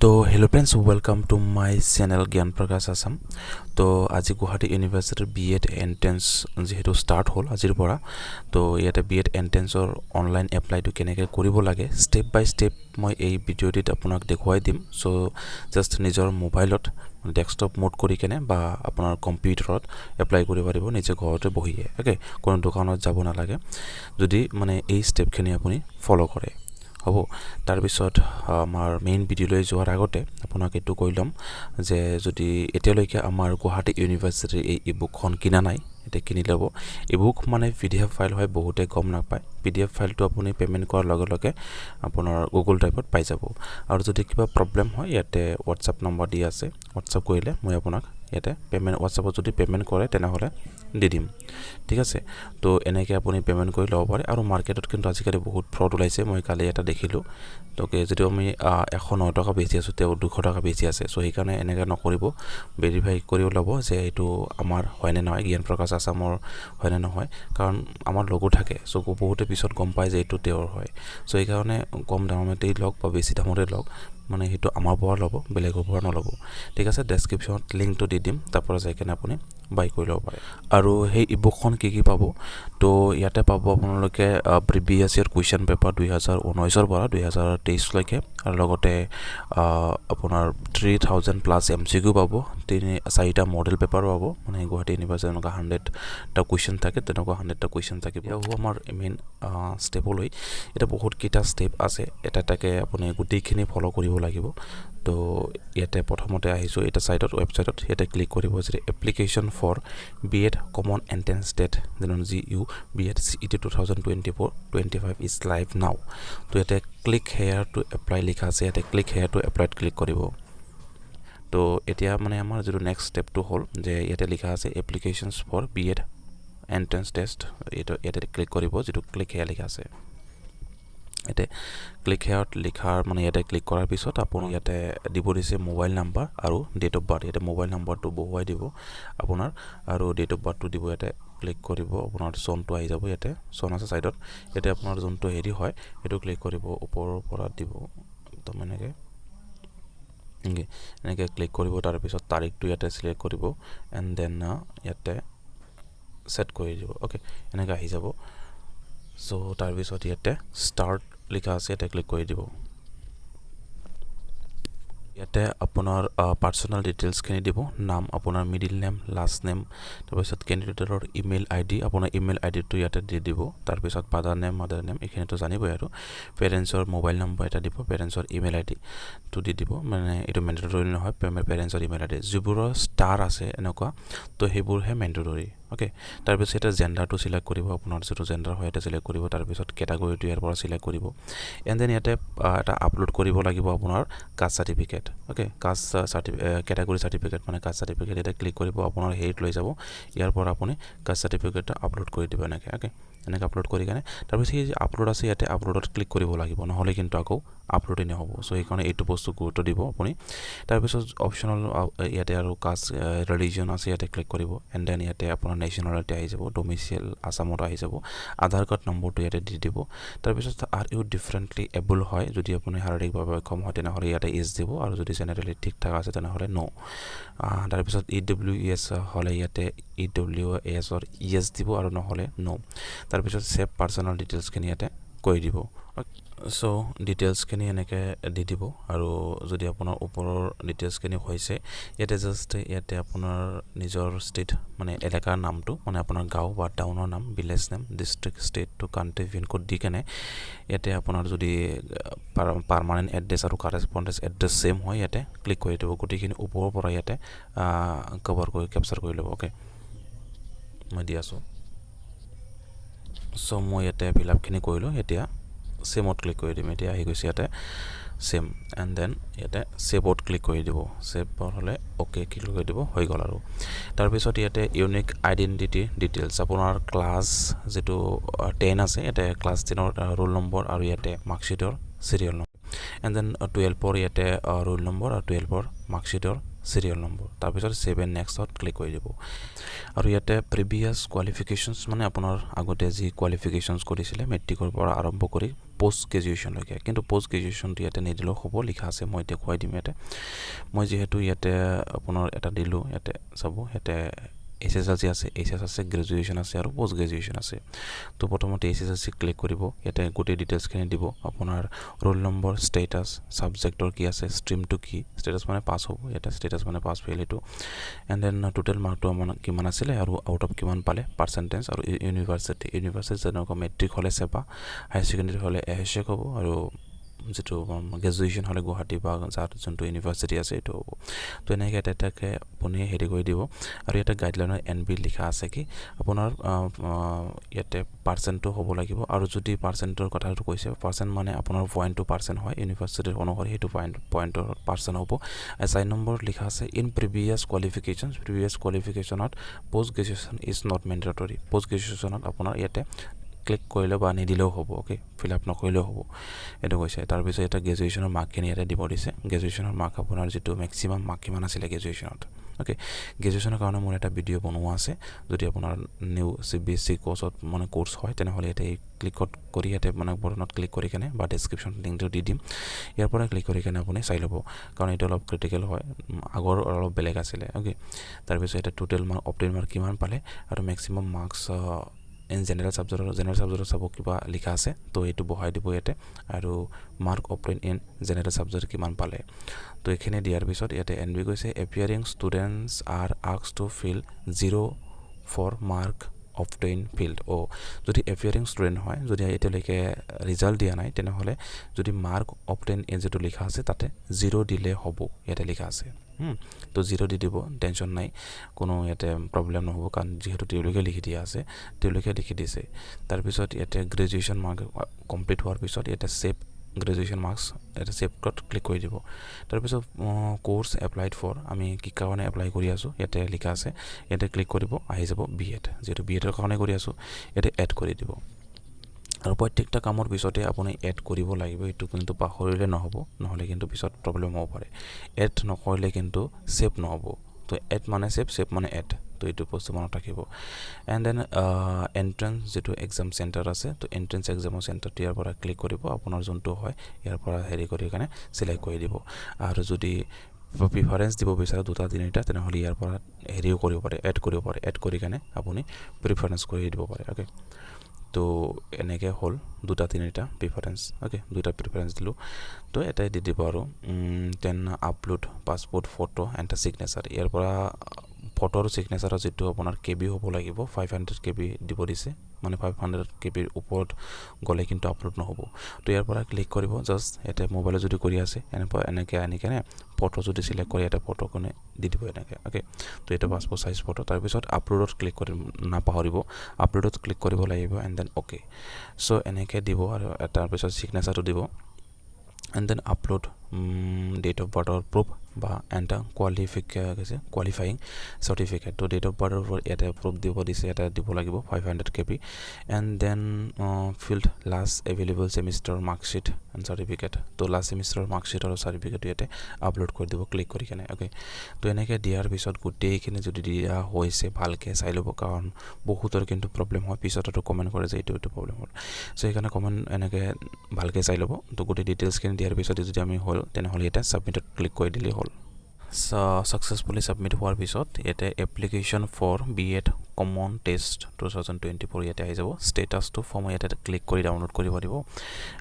তো hello friends, welcome to my channel Gyan Prakash Assam. তো আজি Guwahati University B.ed entrance যেহেতু start হল আজিৰ পৰা তো ইয়াতে B.ed entrance or online apply to কেনেকৈ কৰিব লাগে step by step মই এই ভিডিওটিত আপোনাক দেখুৱাই দিম সো জাস্ট নিজৰ মোবাইলত ডেস্কটপ মোড কৰি কেনে বা আপোনাৰ কম্পিউটাৰত এপ্লাই কৰিব পাৰিব নিজে ঘৰতে বহিয়ে ওকে কোনো দোকানত যাব নালাগে যদি মানে এই ষ্টেপখিনি আপুনি ফলো কৰে হ'ব তাৰ পিছত আমাৰ মেইন ভিডিওলৈ যোৱাৰ আগতে আপোনাক এটো কৈ লম যে যদি এতিয়ালৈকে আমাৰ গুৱাহাটী ইউনিভাৰ্চিটিৰ এই ইবুকখন কিনা নাই এটা কিনি লব ইবুক মানে পিডিএফ ফাইল হয় বহুতে গম নাপায় পিডিএফ ফাইলটো আপুনি পেমেন্ট কৰাৰ লগে লগে আপোনাৰ গুগল ড্ৰাইভত পাই যাব আৰু যদি কিবা প্ৰবলেম হয় ইয়াতে WhatsApp নম্বৰ দি আছে WhatsApp কৰিলে মই আপোনাক ইয়াতে পেমেন্ট WhatsAppত যদি পেমেন্ট কৰে তেনেহলে দি দিম ঠিক আছে তো এনেকৈ আপুনি পেমেন্ট কৰি লব পাৰে আৰু মাৰ্কেটত কিন্তু আজিকালি বহুত ফ্ৰড ওলাইছে মই কালি এটা দেখিলো তো যদি আমি 109 টকা বেচি আছো তেও 200 টকা বেচি আছে সো সেইকাৰণে এনেকৈ নকৰিব ভেৰিফাই কৰি লব যে এটো আমাৰ হয়নে নহয় জ্ঞান প্ৰকাশ আসামৰ হয়নে নহয় কাৰণ আমাৰ লগো থাকে সো বহুতে পিছত গম পায় যে এটো তেওঁৰ হয় সো এই কাৰণে কম দামতেই লওক বা বেছি দামতে লওক মানে হেতু আমাৰ পৰা লব বেলেগৰ পৰা নলব ঠিক আছে ডেসক্ৰিপচনত লিংকটো দি দিম তাৰ পৰা যাই কেনে আপুনি বাই কৰি লব পাৰে আৰু সেই ইবুকখন কি পাব তো ইয়াতে পাব আপোনালোকে প্ৰিভিয়াস ইয়াৰ কোৱেশ্চন পেপাৰ 2019 ৰ পৰা 2023 লৈকে আৰু লগতে আপোনাৰ 3000 প্লাস এমসিকিউ পাব চাৰিটা মডেল পেপাৰ পাব মানে গুৱাহাটী ইউনিভাৰ্চিটিৰ এনেকুৱা 100 টা কোৱেশ্চন থাকে তেনেকুৱা 100 টা কোৱেশ্চন থাকিব এয়া আমাৰ মেইন ষ্টেপলৈ এটা বহুত কিটা ষ্টেপ আছে এটা তাকে আপুনি গুটিখিনি ফলো কৰিব লাগিব তো ইয়াতে প্ৰথমতে আহিছো এটা সাইটত ওয়েবসাইটত ইয়াতে ক্লিক কৰিব যে application for B.ed common entrance টেট যেন GU B.ed CET 2024-25 is live now তো ইয়াতে ক্লিক হেয়াৰ টু এপ্লাই লিখা আছে ইয়াতে ক্লিক হেয়াৰ টু এপ্লাইত ক্লিক কৰিব তো এতিয়া মানে আমাৰ যেটো নেক্সট ষ্টেপটো হল যে ইয়াতে লিখা আছে applications for B.ed entrance test ইয়াতে ক্লিক কৰিব যেটো ক্লিক হেয়াৰ লিখা আছে এতে ক্লিক হেয়াৰত লিখাৰ মানে ইয়াতে ক্লিক কৰাৰ পিছত আপুনি ইয়াতে দিব দিছে মোবাইল নাম্বাৰ আৰু ডেট অফ বাৰ্থ ইয়াতে মোবাইল নাম্বাৰটো বহুৱাই দিব আপোনাৰ আৰু ডেট অফ বাৰ্থটো দিব ইয়াতে ক্লিক কৰিব আপোনাৰ চনটো আহি যাব ইয়াতে চন আছে সাইডত ইয়াতে আপোনাৰ যোনটো হেৰি হয় এটো ক্লিক কৰিব ওপৰৰ পৰা দিব তো এনেকৈ এনেকৈ ক্লিক কৰিব তাৰ পিছত তাৰিখটো ইয়াতে সিলেক্ট কৰিব এন্ড দেন ইয়াতে সেট কৰি দিব ওকে এনেকৈ আহি যাব সো তাৰ পিছত ইয়াতে স্টাৰ্ট লিখা আছে এটা ক্লিক কৰি দিব ইয়াতে আপোনাৰ পাৰ্সোনাল ডিটেইলছ খিনি দিব নাম আপোনাৰ মিডল নেম লাষ্ট নেম তাৰ পিছত ক্যান্ডিডেটৰ ইমেইল আইডি আপোনাৰ ইমেইল আইডিটো ইয়াতে দি দিব তাৰ পিছত ফাদাৰ নেম মাদাৰ নেম এখিনিটো জানিবই আৰু পেৰেন্টছৰ মোবাইল নম্বৰ এটা দিব পেৰেন্টছৰ ইমেইল আইডি তো দি দিব মানে এটো মেন্ডেটৰি নহয় পেৰেন্টছৰ ইমেইল আইডি যিবোৰ ষ্টাৰ আছে এনেকুৱা তো হেবোৰ হে মেন্ডেটৰি ওকে তাৰ পিছত এটা জেন্ডাৰটো সিলেক্ট কৰিব আপোনাৰ যেটো জেন্ডাৰ হয় এটা সিলেক্ট কৰিব তাৰ পিছত ক্যাটাগৰিটো ইয়াৰ পৰা সিলেক্ট কৰিব এন্ড দেন ইয়াতে এটা আপলোড কৰিব লাগিব আপোনাৰ caste certificate okay caste category certificate মানে কাষ্ট সাৰ্টিফিকেট এটা ক্লিক কৰিব আপোনাৰ হেৰিত লৈ যাব ইয়াৰ পৰা আপুনি কাষ্ট সাৰ্টিফিকেটটা আপলোড কৰি দিব এনেকৈ ওকে এনেকৈ আপলোড কৰি কেনে তাৰ পিছত এই আপলোড আছে ইয়াতে আপলোডত ক্লিক কৰিব লাগিব নহলে কিন্তু আকৌ আপলোড নহব সো এই কাৰণে এইটো বস্তু গুৰুত্ব দিব আপুনি তাৰ পিছত অপচনাল ইয়াতে আৰু কাষ্ট ৰিলিজন আছে ইয়াতে ক্লিক কৰিব এন্ড দেন ইয়াতে আপোনাৰ নেশ্যনেলিটি আহি যাব ডোমিসাইল আসামত আহি যাব আধাৰ কাৰ্ড নম্বৰটো ইয়াতে দি দিব তাৰ পিছত আৰ ইউ ডিফাৰেন্টলি এবল হয় যদি আপুনি শাৰীৰিকভাৱে অক্ষম হয় তেনেহলে ইয়াতে ইজ দিব আৰু যদি জেনাৰেলি ঠিক ঠাক আছে তেনেহলে নো তাৰ পিছত EWS হলে ইয়াতে EWS অৰ ইয়েস দিব আৰু নহলে নো তাৰ পিছত সেভ পাৰ্সোনাল ডিটেইলছ খিনি ইয়াতে কৈ দিব সো ডিটেইলছ খিনি এনেকৈ দি দিব আৰু যদি আপোনাৰ ওপৰৰ ডিটেইলছ খিনি হৈছে ইয়াতে জাস্ট ইয়াতে আপোনাৰ নিজৰ ষ্টেট মানে এলেকাৰ নামটো মানে আপোনাৰ গাঁও বা টাউনৰ নাম village name district state to country pin code দি কেনে ইয়াতে আপোনাৰ যদি পাৰ্মানেন্ট এড্ৰেছ আৰু কাৰেসপন্ডেন্স এড্ৰেছ সেম হয় ইয়াতে ক্লিক কৰি দিব গুটিখিনি ওপৰৰ পৰা ইয়াতে কভাৰ কৰি ক্যাপচাৰ কৰি লব ওকে মই দি আছো সো মই ইয়াতে ফিলআপ খিনি কৰিলো এতিয়া সেমত ক্লিক কৰি দিম এতিয়া আহি গৈছে ইয়াতে সেম এন্ড দেন ইয়াতে সেভত ক্লিক কৰি দিব সেভ হলে ওকে ক্লিক কৰি দিব হৈ গল আৰু তাৰ পিছত ইয়াতে ইউনিক আইডেন্টিটি ডিটেইলছ আপোনাৰ ক্লাস যেটো 10 আছে ইয়াতে ক্লাস 10 ৰ ৰোল নম্বৰ আৰু ইয়াতে মাৰ্কশিটৰ সিৰিয়াল নম্বৰ এন্ড দেন 12 ৰ ইয়াতে ৰোল নম্বৰ আৰু 12 ৰ মাৰ্কশিটৰ সিৰিয়াল নম্বৰ তাৰ পিছত 7 নেক্সটত ক্লিক কৰি দিব আৰু ইয়াতে প্ৰিভিয়াস কোৱালিফিকেশনস মানে আপোনাৰ আগতে যি কোৱালিফিকেশনস কৰিছিলে মেট্ৰিকৰ পৰা আৰম্ভ কৰি পোষ্ট গ্ৰেজুৱেশ্যনলৈকে কিন্তু পোষ্ট গ্ৰেজুৱেশ্যনটো ইয়াতে নিদিলেও হ'ব লিখা আছে মই এতিয়া খুৱাই দিম ইয়াতে মই যিহেতু ইয়াতে আপোনাৰ এটা দিলোঁ ইয়াতে চাব ইয়াতে SSLC আছে SSLC গ্ৰেজুৱেশ্যন আছে আৰু পোষ্ট গ্ৰেজুৱেশ্যন আছে তো প্ৰথমতে SSLC ক্লিক কৰিব ইয়াতে গোটেই ডিটেইলছখিনি দিব আপোনাৰ ৰোল নম্বৰ ষ্টেটাছ ছাবজেক্টৰ কি আছে ষ্ট্ৰীমটো কি ষ্টেটাছ মানে পাছ হ'ব ইয়াতে ষ্টেটাছ মানে পাছ ফেইল এইটো এণ্ড দেন টোটেল মাৰ্কটো আমাৰ কিমান আছিলে আৰু আউট অফ কিমান পালে পাৰ্চেণ্টেজ আৰু ইউনিভাৰ্চিটি যেনেকুৱা মেট্ৰিক হ'লে চেপা হায়াৰ ছেকেণ্ডেৰী হ'লে এহেচেক হ'ব আৰু যেটো গ্ৰেজুৱেশ্যন হ'লে গুৱাহাটী বা যাৰ যোনটো ইউনিভাৰ্চিটি আছে এইটো হ'ব তো এনেকৈ এটাকে আপুনি হেৰি কৰি দিব আৰু ইয়াতে গাইডলাইনৰ NB লিখা আছে কি আপোনাৰ ইয়াতে পাৰ্চেণ্টটো হ'ব লাগিব আৰু যদি পাৰ্চেণ্টৰ কথাটো কৈছে পাৰ্চেণ্ট মানে আপোনাৰ 0.2% হয় ইউনিভাৰ্চিটিৰ অনুসৰি সেইটো পইণ্টৰ পাৰ্চেণ্ট হ'ব এছাইন নম্বৰ লিখা আছে ইন প্ৰিভিয়াছ কোৱালিফিকেশ্যনত post graduation is not mandatory পোষ্ট গ্ৰেজুৱেশ্যনত আপোনাৰ ইয়াতে ক্লিক কৰিলে বা নিদিলেও হ'ব ওকে ফিল আপ নকৰিলেও হ'ব এইটো কৈছে তাৰপিছত এটা গ্ৰেজুৱেশ্যনৰ মাৰ্কখিনি ইয়াতে দিব দিছে গ্ৰেজুৱেশ্যনৰ মাৰ্ক আপোনাৰ যিটো মেক্সিমাম মাৰ্ক কিমান আছিলে গ্ৰেজুৱেশ্যনত ওকে গ্ৰেজুৱেশ্যনৰ কাৰণে মোৰ এটা ভিডিঅ' বনোৱা আছে যদি আপোনাৰ নিউ CBSE কোৰ্চত মানে কোৰ্চ হয় তেনেহ'লে ইয়াতে ক্লিক কৰি ইয়াতে মানে বটনত ক্লিক কৰি কেনে বা ডেছক্ৰিপশ্যন লিংকটো দি দিম ইয়াৰ পৰা ক্লিক কৰি কেনে আপুনি চাই ল'ব কাৰণ এইটো অলপ ক্ৰিটিকেল হয় আগৰ অলপ বেলেগ আছিলে ওকে তাৰপিছত এটা টোটেল মাৰ্ক অপটেইন মাৰ্ক কিমান পালে আৰু মেক্সিমাম মাৰ্কছ ইন জেনেৰেল ছাবজেক্টৰ চাব কিবা লিখা আছে তো এইটো বহাই দিব ইয়াতে আৰু mark obtain in general subject কিমান পালে তো এইখিনি দিয়াৰ পিছত ইয়াতে NB কৈছে appearing students are asked to fill 0 for mark obtain field যদি এপিয়াৰিং ষ্টুডেণ্ট হয় যদি এতিয়ালৈকে ৰিজাল্ট দিয়া নাই তেনেহ'লে যদি মাৰ্ক অপটেইন ইন যিটো লিখা আছে তাতে 0 দিলে হ'ব ইয়াতে লিখা আছে তো 0 দি দিব টেনশ্যন নাই কোনো ইয়াতে প্ৰব্লেম নহ'ব কাৰণ যিহেতু তেওঁলোকে লিখি দিয়া আছে তেওঁলোকে লিখি দিছে তাৰপিছত ইয়াতে গ্ৰেজুৱেশ্যন মাৰ্ক কমপ্লিট হোৱাৰ পিছত ইয়াতে ছেভ গ্ৰেজুৱেশ্যন মাৰ্কছ এটা ছেভত ক্লিক কৰি দিব তাৰপিছত কোৰ্চ এপ্লাইড ফৰ আমি কি কাৰণে এপ্লাই কৰি আছোঁ ইয়াতে লিখা আছে ইয়াতে ক্লিক কৰিব আহি যাব B.ed যিহেতু B.edৰ কাৰণে কৰি আছোঁ ইয়াতে এড কৰি দিব আৰু প্ৰত্যেকটা কামৰ পিছতে আপুনি এড কৰিব লাগিব এইটো কিন্তু পাহৰিলে নহ'ব নহ'লে কিন্তু পিছত প্ৰব্লেম হ'ব পাৰে এড নকৰিলে কিন্তু ছেভ নহ'ব তো এড মানে ছেভ মানে এড তো এইটো বস্তু মনত ৰাখিব এণ্ড দেন এণ্ট্ৰেঞ্চ যিটো এক্সাম চেণ্টাৰ আছে তো এণ্ট্ৰেঞ্চ এক্সামৰ চেণ্টাৰটো ইয়াৰ পৰা ক্লিক কৰিব আপোনাৰ যোনটো হয় ইয়াৰ পৰা হেৰি কৰি কাৰণে চিলেক্ট কৰি দিব আৰু যদি প্ৰিফাৰেঞ্চ দিব বিচাৰে 2-3টা তেনেহ'লে ইয়াৰ পৰা হেৰিও কৰিব পাৰে এড কৰি কাৰণে আপুনি প্ৰিফাৰেঞ্চ কৰি দিব পাৰে ওকে তো এনেকৈ হ'ল 2-3টা প্ৰিফাৰেঞ্চ ওকে 2টা প্ৰিফাৰেঞ্চ দিলোঁ তো এটাই দি দিব আৰু then upload passport photo and signature ইয়াৰ পৰা ফটো আৰু ছিগনেচাৰৰ যিটো আপোনাৰ KB হ'ব লাগিব 500 KB দিব দিছে মানে 500 KBৰ ওপৰত গ'লে কিন্তু আপলোড নহ'ব তো ইয়াৰ পৰা ক্লিক কৰিব জাষ্ট ইয়াতে মোবাইলত যদি কৰি আছে এনেকৈ আনি কেনে ফটো যদি চিলেক্ট কৰি এটা ফটোখনে দি দিব এনেকৈ ওকে তো এইটো পাছপোৰ্ট চাইজ ফটো তাৰপিছত আপলোডত ক্লিক কৰি নাপাহৰিব আপলোডত ক্লিক কৰিব লাগিব এণ্ড দেন অ'কে চ' এনেকৈ দিব আৰু তাৰপিছত ছিগনেচাৰটো দিব and then upload date of বাৰ্থৰ প্ৰুফ বা এণ্ড কোৱালিফাইং চাৰ্টিফিকেট তো ডেট অফ বাৰ্থৰ ইয়াতে প্ৰুফ দিব দিছে এটা দিব লাগিব 500 KB and then field last available ছেমিষ্টাৰৰ মাৰ্কশ্বিট এণ্ড চাৰ্টিফিকেট তো লাষ্ট ছেমিষ্টাৰৰ মাৰ্কশ্বিট আৰু চাৰ্টিফিকেটটো ইয়াতে আপলোড কৰি দিব ক্লিক কৰি কেনে অ'কে তো এনেকৈ দিয়াৰ পিছত গোটেইখিনি যদি দিয়া হৈছে ভালকৈ চাই ল'ব কাৰণ বহুতৰ কিন্তু প্ৰব্লেম হয় পিছতো কমেণ্ট কৰে যে এইটো প্ৰব্লেম হ'ল চ' সেইকাৰণে কমেণ্ট এনেকৈ ভালকৈ চাই ল'ব তো গোটেই ডিটেইলছখিনি দিয়াৰ পিছত যদি আমি হ'ল তেনেহ'লে ইয়াতে ছাবমিটত ক্লিক কৰি দিলেই হ'ল ছাকচেছফুলি ছাবমিট হোৱাৰ পিছত ইয়াতে application for B.ed common test 2024 ইয়াতে আহি যাব ষ্টেটাছটো ফৰ্ম ইয়াতে ক্লিক কৰি ডাউনলোড কৰিব দিব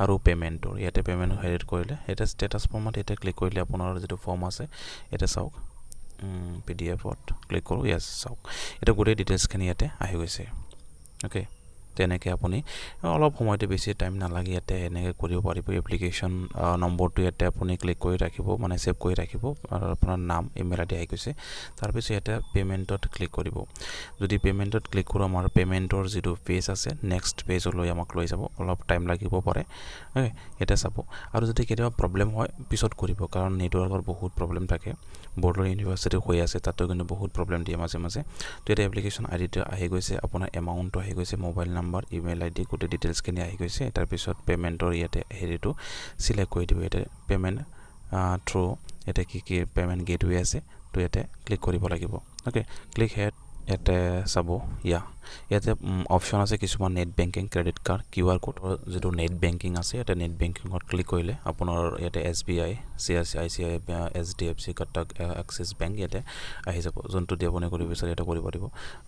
আৰু পে'মেণ্টৰ ইয়াতে পে'মেণ্ট হেৰি কৰিলে ইয়াতে ষ্টেটাছ ফৰ্মত ইয়াতে ক্লিক কৰিলে আপোনাৰ যিটো ফৰ্ম আছে ইয়াতে চাওক PDF-ত ক্লিক কৰোঁ য়েছ চাওক এতিয়া গোটেই ডিটেইলছখিনি ইয়াতে আহি গৈছে অ'কে তেনেকৈ আপুনি অলপ সময়তে বেছি টাইম নালাগে ইয়াতে এনেকৈ কৰিব পাৰিব এপ্লিকেশ্যন নম্বৰটো ইয়াতে আপুনি ক্লিক কৰি ৰাখিব মানে ছেভ কৰি ৰাখিব আৰু আপোনাৰ নাম ইমেইল ID আহি গৈছে তাৰপিছত ইয়াতে পে'মেণ্টত ক্লিক কৰিব যদি পে'মেণ্টত ক্লিক কৰোঁ আমাৰ পে'মেণ্টৰ যিটো পেজ আছে নেক্সট পেজলৈ আমাক লৈ যাব অলপ টাইম লাগিব পাৰে অ'কে ইয়াতে চাব আৰু যদি কেতিয়াবা প্ৰব্লেম হয় পিছত কৰিব কাৰণ নেটৱৰ্কৰ বহুত প্ৰব্লেম থাকে বৰ্ডৰ ইউনিভাৰ্চিটি হৈ আছে তাতো কিন্তু বহুত প্ৰব্লেম দিয়ে মাজে মাজে তো ইয়াতে এপ্লিকেশ্যন আইডিটো আহি গৈছে আপোনাৰ এমাউণ্টটো আহি গৈছে মোবাইল নাম্বাৰ ইমেইল ID গোটেই ডিটেইলছখিনি আহি গৈছে তাৰপিছত পে'মেণ্টৰ ইয়াতে হেৰিটো চিলেক্ট কৰি দিব ইয়াতে পে'মেণ্ট থ্ৰু ইয়াতে কি পে'মেণ্ট গেটৱে আছে তো ইয়াতে ক্লিক কৰিব লাগিব অ'কে ক্লিক হেড ইয়াতে চাব ইয়াতে অপশ্যন আছে কিছুমান net banking credit card QR code যিটো নেট বেংকিং আছে ইয়াতে নেট বেংকিঙত ক্লিক কৰিলে আপোনাৰ ইয়াতে SBI CICI HDFC Cuttack axis bank ইয়াতে আহি যাব যোনটো দি আপুনি কৰিব বিচাৰে এটা কৰিব পাৰিব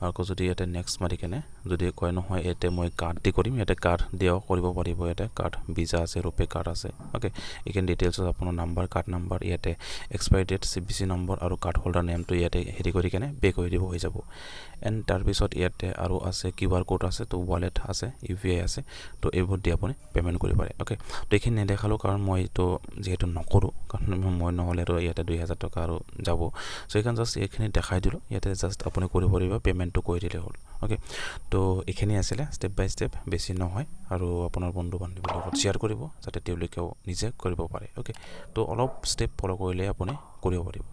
আৰু যদি ইয়াতে নেক্সট মাৰি কেনে যদি কয় নহয় ইয়াতে মই কাৰ্ড দি কৰিম ইয়াতে কাৰ্ড দিও কৰিব পাৰিব ইয়াতে কাৰ্ড ভিসা আছে ৰুপে কাৰ্ড আছে ওকে এইখিনি ডিটেইলছ আপোনাৰ নাম্বাৰ কাৰ্ড নাম্বাৰ ইয়াতে এক্সপায়াৰি ডেট CVC নম্বৰ আৰু কাৰ্ড হোল্ডাৰ নেমটো ইয়াতে হেৰি কৰি কেনে পে কৰি দিব হৈ যাব এণ্ড তাৰপিছত ইয়াতে আৰু আছে QR কোড আছে তো ৱালেট আছে UPI আছে তো এইবোৰ দি আপুনি পেমেণ্ট কৰিব পাৰে ওকে তো এইখিনি নেদেখালোঁ কাৰণ মই তো যেহেতু নকৰোঁ কাৰণ মই নহ'লে আৰু ইয়াতে 2000 টকা আৰু যাব সো এইখন জাষ্ট এইখিনি দেখাই দিলোঁ ইয়াতে জাষ্ট আপুনি কৰিব পাৰিব পেমেণ্টটো কৰি দিলে হ'ল ওকে তো এইখিনি আছিলে ষ্টেপ বাই ষ্টেপ বেছি নহয় আৰু আপোনাৰ বন্ধু বান্ধৱীৰ লগত শ্বেয়াৰ কৰিব যাতে তেওঁলোকেও নিজে কৰিব পাৰে ওকে তো অলপ ষ্টেপ ফ'ল' কৰিলে আপুনি কৰিব পাৰিব